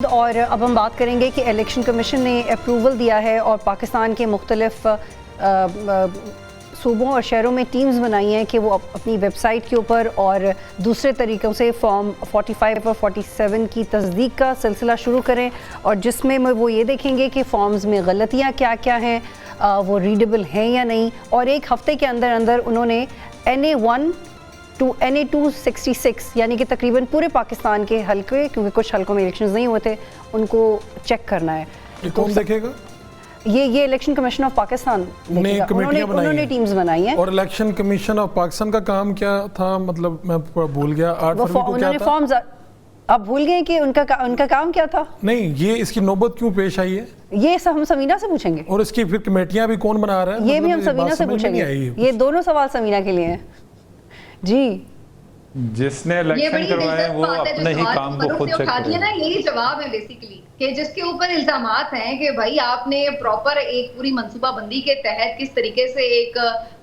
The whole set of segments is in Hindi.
और अब हम बात करेंगे कि इलेक्शन कमीशन ने अप्रूवल दिया है और पाकिस्तान के मुख्तलिफ सूबों और शहरों में टीम्स बनाई हैं कि वो अपनी वेबसाइट के ऊपर और दूसरे तरीक़ों से फॉर्म 45 और 47 की तस्दीक का सिलसिला शुरू करें, और जिसमें वो ये देखेंगे कि फॉर्म्स में गलतियाँ क्या क्या हैं, वो रीडेबल हैं या नहीं। और एक हफ़्ते के अंदर अंदर उन्होंने NA1 टू NA266 यानी कि तकरीबन पूरे पाकिस्तान के हल्के, क्योंकि कुछ हल्कों में इलेक्शंस नहीं हुए थे, उनको चेक करना है। ये कौन देखेगा? ये इलेक्शन कमीशन ऑफ पाकिस्तान उन्होंने टीम्स बनाई हैं। और इलेक्शन कमीशन ऑफ पाकिस्तान का काम क्या था? मतलब मैं भूल गया। 8 फरवरी को क्या था? फॉर्म्स आप भूल गए कि उनका काम क्या था? नहीं, ये इसकी नौबत क्यों पेश आई है? ये सब हम समीना से पूछेंगे। और इसकी फिर कमेटियां भी कौन बना रहा है? ये भी हम समीना से पूछेंगे। ये दोनों सवाल समीना के लिए हैं जी। जिसने इलेक्शन करवाए वो अपने ही काम को खुद चेक करे। ना यही जवाब है बेसिकली कि जिसके ऊपर इल्जामात हैं कि भाई आपने प्रॉपर एक पूरी मंसूबाबंदी के तहत किस तरीके से एक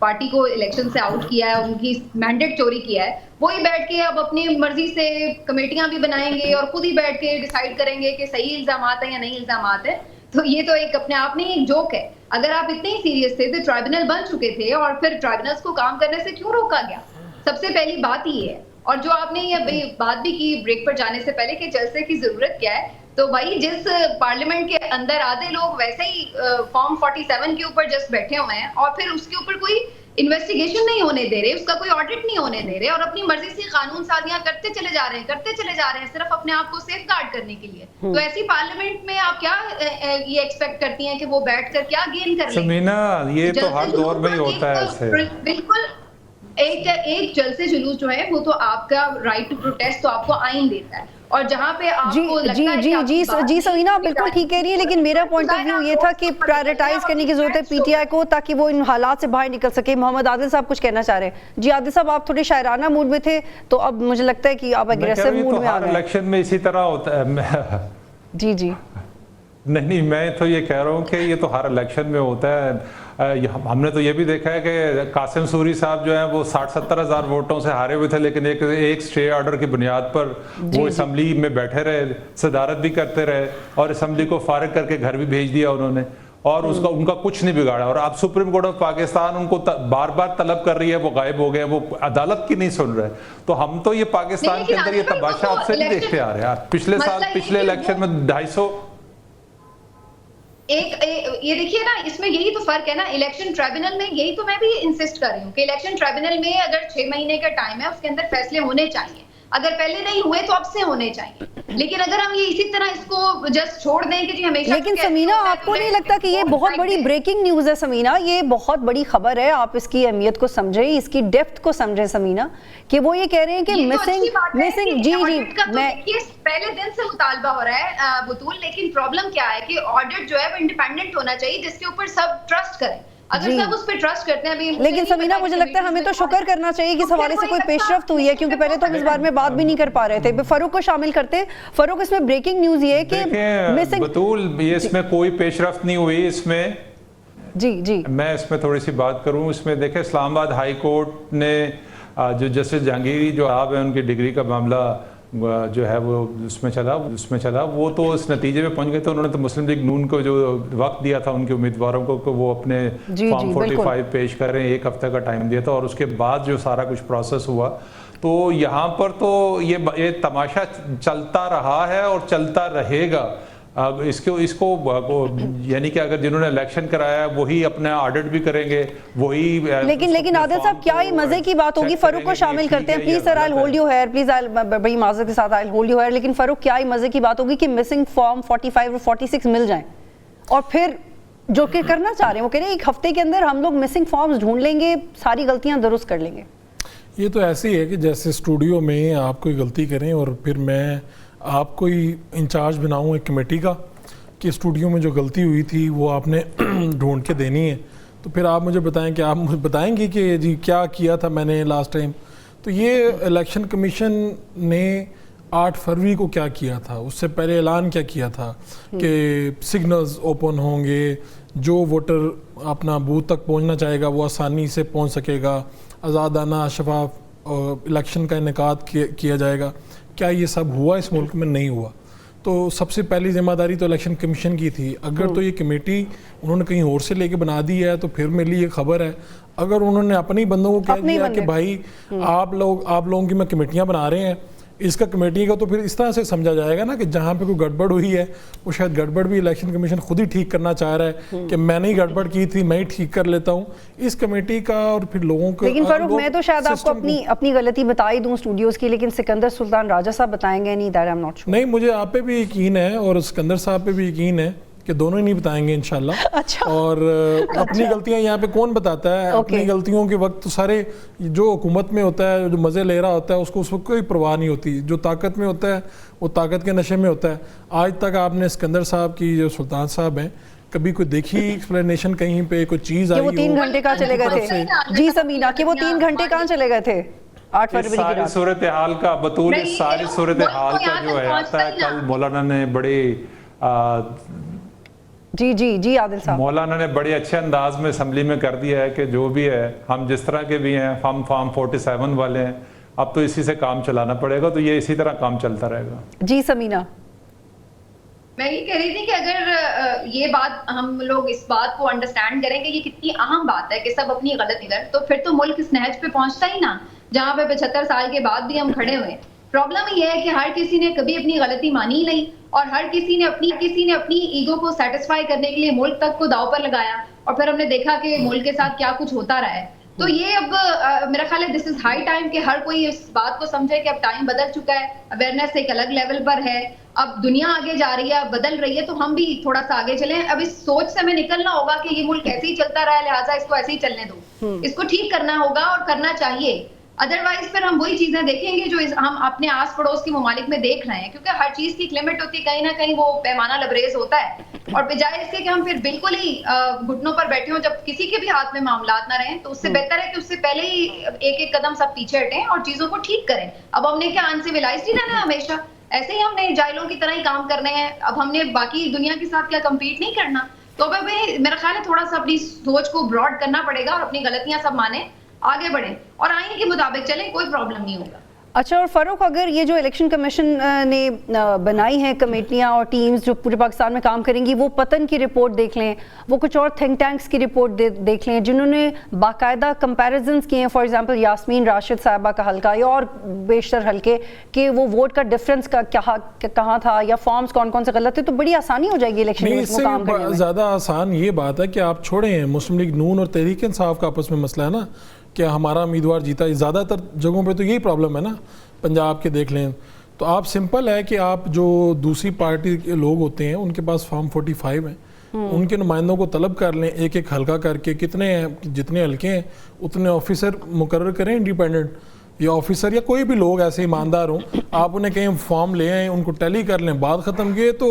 पार्टी को इलेक्शन से आउट किया है, उनकी मैंडेट चोरी किया है, वही बैठ के अब अपनी मर्जी से कमेटियां भी बनाएंगे और खुद ही बैठ के डिसाइड करेंगे कि सही इल्जामात है या नहीं इल्जामात है। तो ये तो एक अपने आप में एक जोक है। अगर आप इतने ही सीरियस थे तो ट्राइब्यूनल बन चुके थे, और फिर ट्राइब्यूनल्स को काम करने से क्यों रोका गया? सबसे पहली बात ये है। और जो आपने ये बात भी की ब्रेक पर जाने से पहले कि जलसे की जरूरत क्या है, तो भाई जिस पार्लियामेंट के अंदर आधे लोग वैसे ही फॉर्म 47 के ऊपर जस्ट बैठे हुए हैं और फिर उसके ऊपर कोई इन्वेस्टिगेशन नहीं होने दे रहे, उसका कोई ऑडिट नहीं होने दे रहे, और अपनी मर्जी से कानून साजियां करते चले जा रहे हैं सिर्फ अपने आप को सेफ गार्ड करने के लिए। तो ऐसी पार्लियामेंट में आप क्या ये एक्सपेक्ट करती हैं कि वो बैठकर क्या गेन कर लेंगे? समीना, ये तो हर दौर में ही होता है ऐसे। बिल्कुल, एक जलसे जुलूस जो है वो तो आपका राइट टू प्रोटेस्ट तो आपको आइन देता है, और जहाँ पे आपको जी समीना आप बिल्कुल ठीक कह रही है, लेकिन मेरा पॉइंट ऑफ व्यू ये था कि प्रायोरिटाइज करने की जरूरत है PTI को, ताकि वो इन हालात से बाहर निकल सके। मोहम्मद आदिल साहब कुछ कहना चाह रहे हैं। जी आदिल साहब, आप थोड़े शायराना मूड में थे, तो अब मुझे लगता है कि आप एग्रेसिव मूड में आ गए। इलेक्शन में इसी तरह होता है। जी नहीं, मैं तो ये कह रहा हूँ कि ये तो हर इलेक्शन में होता है। हमने तो ये भी देखा है कि कासिम सूरी साहब जो हैं वो 60-70 हज़ार वोटों से हारे हुए थे, लेकिन एक स्टे ऑर्डर की बुनियाद पर वो असम्बली में बैठे रहे, सदारत भी करते रहे, और असम्बली को फारिग करके घर भी भेज दिया उन्होंने, और उनका कुछ नहीं बिगाड़ा। और अब सुप्रीम कोर्ट ऑफ पाकिस्तान उनको बार बार तलब कर रही है, वो गायब हो गए, वो अदालत की नहीं सुन रहे। तो हम तो ये पाकिस्तान के अंदर ये तमाशा आपसे नहीं देखते आ रहे हैं। पिछले इलेक्शन में 250 ये देखिए ना, इसमें यही तो फर्क है ना। इलेक्शन ट्राइब्यूनल में यही तो मैं भी इंसिस्ट कर रही हूँ कि इलेक्शन ट्राइब्यूनल में अगर 6 महीने का टाइम है, उसके अंदर फैसले होने चाहिए। अगर पहले नहीं हुए तो अब से होने चाहिए। लेकिन अगर हम ये इसी तरह इसको जस्ट छोड़ दें कि जी हमेशा। लेकिन समीना, आपको नहीं लगता कि ये बहुत बड़ी ब्रेकिंग न्यूज है? समीना, ये बहुत बड़ी खबर है, आप इसकी अहमियत को समझें, इसकी डेप्थ को समझें समीना, कि वो ये कह रहे हैं कि मिसिंग जी मैं पहले दिन से मुतालबा हो रहा है बुतूल, लेकिन प्रॉब्लम क्या है कि ऑडिट जो है वो इंडिपेंडेंट होना चाहिए, जिसके ऊपर सब ट्रस्ट करें। अगर सब उस पे ट्रस्ट करते हैं अभी। लेकिन समीना, मुझे लगता है हमें तो शुक्र करना चाहिए कि इस हवाले से कोई पेशरफ्त हुई है, क्योंकि पहले तो हम इस बारे में बात भी नहीं कर पा रहे थे। फारूक को शामिल करते। फारूक, इसमें ब्रेकिंग न्यूज ये है कि मिसिंग बतूल, ये इसमें कोई पेशरफ्त नहीं हुई। इसमें जी मैं इसमें थोड़ी सी बात करूं। इसमें देखें, इस्लामाबाद हाई कोर्ट ने जो जस्टिस जहांगीरी जो आप है, उनकी डिग्री का मामला जो है वो उसमें चला, वो तो इस नतीजे में पहुंच गए थे। उन्होंने तो मुस्लिम लीग नून को जो वक्त दिया था उनके उम्मीदवारों को वो अपने फॉर्म 45 पेश करें, 1 हफ्ते का टाइम दिया था, और उसके बाद जो सारा कुछ प्रोसेस हुआ, तो यहाँ पर तो ये तमाशा चलता रहा है और चलता रहेगा। इसको यानी कि अगर जिन्होंने इलेक्शन कराया वही अपना ऑडिट भी करेंगे, वही। लेकिन आदिल साहब, क्या ही मजे की बात होगी। फारूक को शामिल करते हैं please sir. I hold you here please, बड़ी माजरत के साथ आई होल्ड यू हेयर। लेकिन फारूक, क्या ही मजे की बात होगी कि मिसिंग फॉर्म 45 और 46 मिल जाएं, और फिर जो कि करना चाह रहे हैं वो कह रहे हैं 1 हफ्ते के अंदर हम लोग मिसिंग फॉर्म्स ढूंढ लेंगे, सारी गलतियां दुरुस्त कर लेंगे। ये तो ऐसे ही है कि जैसे स्टूडियो में आप कोई गलती करें और फिर मैं आपको ही इंचार्ज बनाऊं एक कमेटी का कि स्टूडियो में जो गलती हुई थी वो आपने ढूंढ के देनी है। तो फिर आप मुझे बताएं कि आप मुझे बताएंगे कि जी क्या किया था मैंने लास्ट टाइम। तो ये इलेक्शन कमीशन ने 8 फरवरी को क्या किया था, उससे पहले ऐलान क्या किया था कि सिग्नल्स ओपन होंगे, जो वोटर अपना बूथ तक पहुंचना चाहेगा वो आसानी से पहुंच सकेगा, आज़ादाना शफाफ इलेक्शन का इनेकाद किया जाएगा। क्या ये सब हुआ? इस मुल्क में नहीं हुआ। तो सबसे पहली जिम्मेदारी तो इलेक्शन कमीशन की थी। अगर तो ये कमेटी उन्होंने कहीं और से लेके बना दी है तो फिर मेरे लिए ये खबर है। अगर उन्होंने अपने ही बंदों को कह दिया कि भाई आप लोगों की मैं कमेटियां बना रहे हैं, इसका कमेटी का तो फिर इस तरह से समझा जाएगा ना कि जहाँ पे कोई गड़बड़ हुई है वो शायद गड़बड़ भी इलेक्शन कमीशन खुद ही ठीक करना चाह रहा है कि मैंने ही गड़बड़ की थी, मैं ही ठीक कर लेता हूँ इस कमेटी का। और फिर लोगों को लेकिन फारूक मैं तो शायद आपको अपनी गलती बता ही दूं स्टूडियोज की, लेकिन सिकंदर सुल्तान राजा साहब बताएंगे नहीं, that I am not sure. नहीं, मुझे आप पे भी यकीन है और सिकंदर साहब पे भी यकीन है कि दोनों ही नहीं बताएंगे इंशाल्लाह। अच्छा। और अपनी गलतियां यहाँ पे कौन बताता है? अपनी गलतियों के वक्त तो सारे जो हुकूमत में होता है, जो मज़े ले रहा होता है, उसको उस वक्त कोई परवाह नहीं होती। जो ताकत में होता है वो ताकत के नशे में होता है। आज तक आपने सिकंदर साहब की, जो सुल्तान साहब हैं, कभी कोई देखी एक्सप्लेनेशन कहीं पे कोई चीज़ आई? वो 3 घंटे कहाँ चले गए थे? जी समीना, कि वो 3 घंटे कहाँ चले गए थे 8 फरवरी की रात? सूरत हाल का बतूल, सारी सूरत हाल का जो है आता है, कल मौलाना ने बड़े जी आदिल साहब, मौलाना ने बड़े अच्छे अंदाज में असम्बली में कर दिया है कि जो भी है, हम जिस तरह के भी हैं, हम फॉर्म 47 वाले हैं, अब तो इसी से काम चलाना पड़ेगा। तो ये इसी तरह काम चलता रहेगा। जी समीना, मैं ये कह रही थी कि अगर ये बात हम लोग इस बात को अंडरस्टैंड करें कि ये कितनी अहम बात है कि सब अपनी गलती कर, तो फिर तो मुल्क इस नहज पे पहुंचता ही ना जहाँ पे 75 साल के बाद भी हम खड़े हुए। प्रॉब्लम ये है कि हर किसी ने कभी अपनी गलती मानी ही नहीं और हर किसी ने अपनी ईगो को सेटिस्फाई करने के लिए मुल्क तक को दाव पर लगाया और फिर हमने देखा कि मुल्क के साथ क्या कुछ होता रहा है। तो ये अब मेरा ख्याल है दिस इज हाई टाइम कि हर कोई इस बात को समझे कि अब टाइम बदल चुका है, अवेयरनेस एक अलग लेवल पर है, अब दुनिया आगे जा रही है, बदल रही है, तो हम भी थोड़ा सा आगे चलें। अब इस सोच से हमें निकलना होगा कि ये मुल्क ऐसे ही चलता रहा है, लिहाजा इसको ऐसे ही चलने दो। इसको ठीक करना होगा और करना चाहिए, अदरवाइज फिर हम वही चीजें देखेंगे जो हम अपने आस पड़ोस के ममालिक में देख रहे हैं, क्योंकि हर चीज की एक लिमिट होती है, कहीं ना कहीं वो पैमाना लबरेज होता है। और बजाय इसके कि हम फिर बिल्कुल ही घुटनों पर बैठे हों जब किसी के भी हाथ में मामलात ना रहें, तो उससे बेहतर है कि उससे पहले ही एक एक कदम सब पीछे हटें और चीजों को ठीक करें। अब हमने क्या अनसिविलाइज्ड ही रहना है हमेशा? ऐसे ही हमने जाहिलों की तरह ही काम करने हैं? अब हमने बाकी दुनिया के साथ क्या कम्पीट नहीं करना? तो अब मेरा ख्याल है थोड़ा सा अपनी सोच को ब्रॉड करना पड़ेगा और अपनी गलतियां सब माने, आगे बढ़े और आईन के मुताबिक चले, कोई प्रॉब्लम नहीं होगा। अच्छा, और फारूक, अगर ये जो इलेक्शन कमीशन ने बनाई हैं कमेटियां और टीम्स जो पूरे पाकिस्तान में काम करेंगी, वो पतन की रिपोर्ट देख लें, वो कुछ और थिंक टैंक्स की रिपोर्ट देख लें जिन्होंने बाकायदा कंपैरिजन्स किए हैं, फॉर एग्जांपल यास्मीन राशिद साहिबा का हल्का या और बेशतर हल्के के वो वोट का डिफरेंस का कहाँ था या फॉर्म्स कौन कौन से गलत थे, तो बड़ी आसानी हो जाएगी इलेक्शन में काम करने में। ज़्यादा आसान ये बात है कि आप छोड़ें मुस्लिम लीग नून और तहरीक इंसाफ का आपस में मसला है ना कि हमारा उम्मीदवार जीता। ज़्यादातर जगहों पे तो यही प्रॉब्लम है ना, पंजाब के देख लें तो आप, सिंपल है कि आप जो दूसरी पार्टी के लोग होते हैं उनके पास फॉर्म 45 है, उनके नुमाइंदों को तलब कर लें, एक एक हल्का करके, कितने हैं, जितने हल्के हैं उतने ऑफिसर मुकर्रर करें इंडिपेंडेंट, या ऑफिसर या कोई भी लोग ऐसे ईमानदार हों, आप उन्हें कहीं फॉर्म ले आएँ, उनको टैली कर लें, बात ख़त्म किए। तो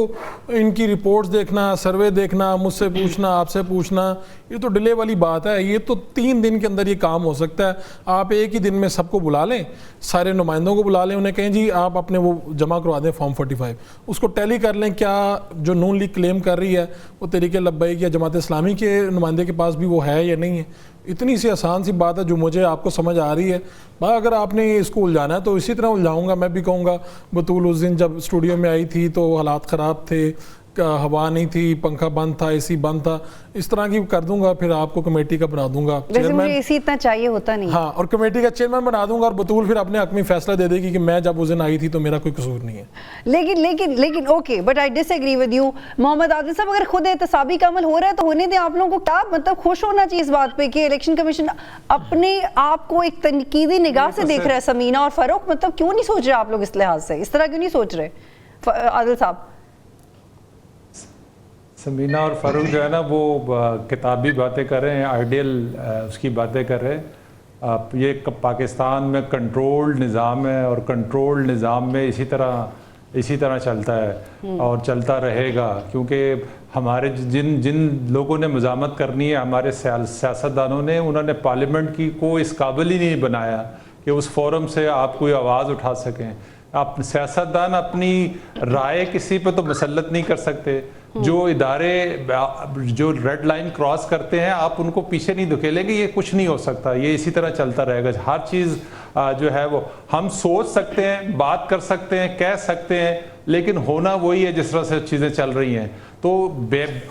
इनकी रिपोर्ट्स देखना, सर्वे देखना, मुझसे पूछना, आपसे पूछना, ये तो डिले वाली बात है। ये तो 3 दिन के अंदर ये काम हो सकता है। आप एक ही दिन में सबको बुला लें, सारे नुमाइंदों को बुला लें, उन्हें कहें जी आप अपने वो जमा करवा दें फॉर्म 45, उसको टैली कर लें, क्या जो नून लीग क्लेम कर रही है वो तरीके लब्बैक या जमात इस्लामी के नुमाइंदे के पास भी वो है या नहीं है। इतनी सी आसान सी बात है जो मुझे आपको समझ आ रही है। अगर आपने इसको उलझाना है तो इसी तरह उलझाऊंगा। मैं भी कहूँगा बतूल उस दिन जब स्टूडियो में आई थी तो हालात ख़राब थे, हवा नहीं थी, पंखा बंद था, एसी बंद था, इस तरह की कर दूंगा, फिर आपको कमेटी का बना दूंगा चेयरमैन। एसी इतना चाहिए होता नहीं। हाँ, और कमेटी का चेयरमैन बना दूंगा और बतूल फिर अपने हक में फैसला दे देगी कि मैं जब उस दिन आई थी तो मेरा कोई कसूर नहीं है। लेकिन okay, but I disagree with you Mohammad Adil साहब। अगर खुद एहतसाबी का अमल हो रहा है तो होने दें। आप लोगों को क्या मतलब खुश होना चाहिए इस बात पे कि इलेक्शन कमीशन अपने आप को एक तनकीदी निगाह से देख रहा है। समीना और फारूक, मतलब क्यों नहीं सोच रहे आप लोग इस लिहाज से, इस तरह क्यों नहीं सोच रहे आदिल साहब? समीना और फारूक जो है ना वो किताबी बातें कर रहे हैं, आइडियल उसकी बातें कर रहे हैं। ये पाकिस्तान में कंट्रोल्ड निज़ाम है और कंट्रोल्ड निज़ाम में इसी तरह चलता है और चलता रहेगा, क्योंकि हमारे जिन लोगों ने मज़ामत करनी है, हमारे सियासतदानों ने, उन्होंने पार्लियामेंट को इस काबिल ही नहीं बनाया कि उस फोरम से आप कोई आवाज़ उठा सकें। आप सियासतदान अपनी राय किसी पे तो मुसल्लत नहीं कर सकते। जो इदारे जो रेड लाइन क्रॉस करते हैं आप उनको पीछे नहीं धकेलेंगे, ये कुछ नहीं हो सकता, ये इसी तरह चलता रहेगा। हर चीज़ जो है वो हम सोच सकते हैं, बात कर सकते हैं, कह सकते हैं, लेकिन होना वही है जिस तरह से चीज़ें चल रही हैं। तो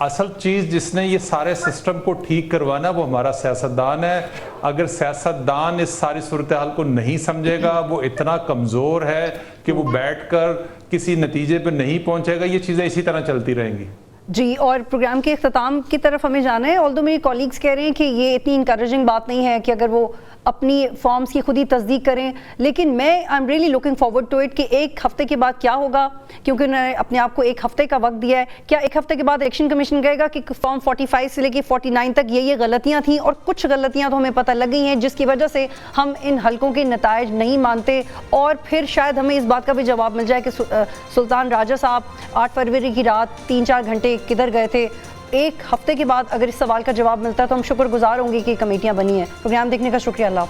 असल चीज़ जिसने ये सारे सिस्टम को ठीक करवाना वो हमारा सियासतदान है। अगर सियासतदान इस सारी सूरत हाल को नहीं समझेगा, वो इतना कमज़ोर है कि वो बैठकर किसी नतीजे पर नहीं पहुंचेगा, ये चीज़ें इसी तरह चलती रहेंगी। जी, और प्रोग्राम के अख्ताम की तरफ हमें जाना है। ऑल्दो मेरे कॉलीग्स कह रहे हैं कि ये इतनी इंकरेजिंग बात नहीं है कि अगर वो अपनी फॉर्म्स की खुद ही तस्दीक करें, लेकिन मैं I am really looking forward to it कि एक हफ्ते के बाद क्या होगा, क्योंकि उन्होंने अपने आप को एक हफ्ते का वक्त दिया है। क्या एक हफ्ते के बाद इलेक्शन कमीशन कहेगा कि फॉर्म 45 से लेकर 49 तक ये गलतियां थी, और कुछ गलतियां तो हमें पता लग गई हैं जिसकी वजह से हम इन हलकों के नताइज नहीं मानते, और फिर शायद हमें इस बात का भी जवाब मिल जाए कि सुल्तान राजा साहब 8 फरवरी की रात 3-4 घंटे किधर गए थे। एक हफ्ते के बाद अगर इस सवाल का जवाब मिलता है तो हम शुक्रगुजार होंगे कि कमेटियां बनी हैं। प्रोग्राम देखने का शुक्रिया। अल्लाह।